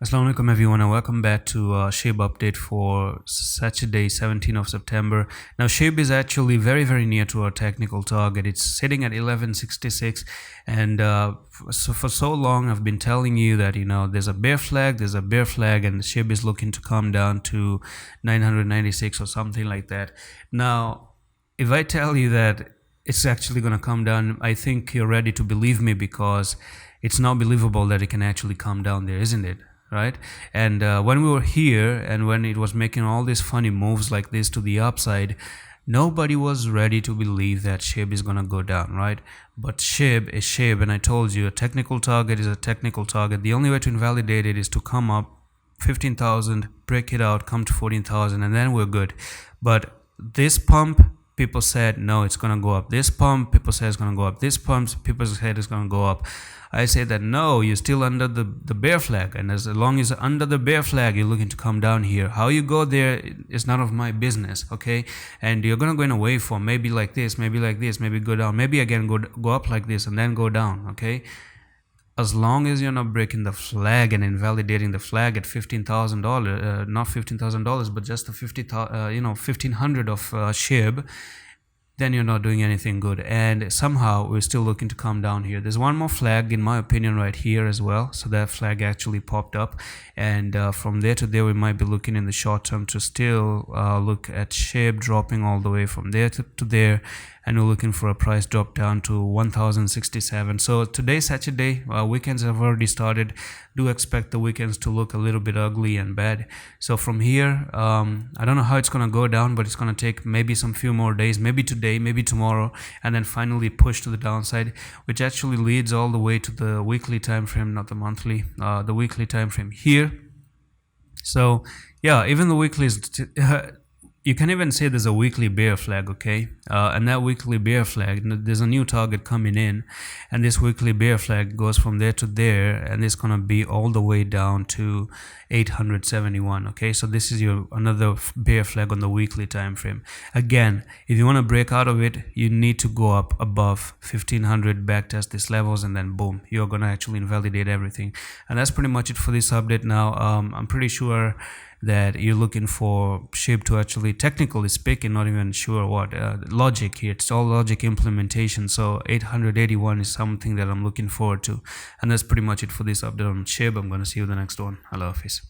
Assalamu alaikum everyone and welcome back to SHIB update for Saturday 17th of September. Now SHIB is actually very near to our technical target. It's sitting at 1166 and so for so long I've been telling you that there's a bear flag and SHIB is looking to come down to 996 or something like that. Now if I tell you that it's actually going to come down, I think you're ready to believe me because it's not believable that it can actually come down there, isn't it? Right? And when we were here and when it was making all these funny moves like this to the upside, nobody was ready to believe that SHIB is gonna go down, right? But SHIB is SHIB, and I told you a technical target is a technical target. The only way to invalidate it is to come up 15,000, break it out, come to 14,000, and then we're good. But this pump, people said no, it's gonna go up. This pump, people said it's gonna go up. This pump, people said it's gonna go up. I say that no, you're still under the bear flag, and as long as you're under the bear flag, you're looking to come down here. How you go there is none of my business, okay? And you're gonna go in a waveform, maybe like this, maybe like this, maybe go down, maybe again go up like this, and then go down, okay? As long as you're not breaking the flag and invalidating the flag at $15,000, not $15,000, but just the 1,500 of SHIB, then you're not doing anything good. And somehow we're still looking to come down here. There's one more flag in my opinion right here as well, so that flag actually popped up, and from there to there we might be looking in the short term to still look at SHIB dropping all the way from there to there, and we're looking for a price drop down to 1,067. So today's Saturday, weekends have already started. Do expect the weekends to look a little bit ugly and bad. So from here, I don't know how it's gonna go down, but it's gonna take maybe some few more days, maybe today, maybe tomorrow, and then finally push to the downside, which actually leads all the way to the weekly time frame, not the monthly, the weekly time frame here. So yeah, even the weekly is you can even say there's a weekly bear flag, okay? And that weekly bear flag, there's a new target coming in, and this weekly bear flag goes from there to there, and it's gonna be all the way down to 871, okay? So this is your another bear flag on the weekly time frame. Again, if you want to break out of it, you need to go up above 1,500, backtest these levels, and then boom, you're gonna actually invalidate everything. And that's pretty much it for this update. Now I'm pretty sure that you're looking for SHIB to actually, technically speaking, not even sure what, logic here, it's all logic implementation. So 881 is something that I'm looking forward to. And that's pretty much it for this update on SHIB. I'm going to see you in the next one. Allah Hafiz.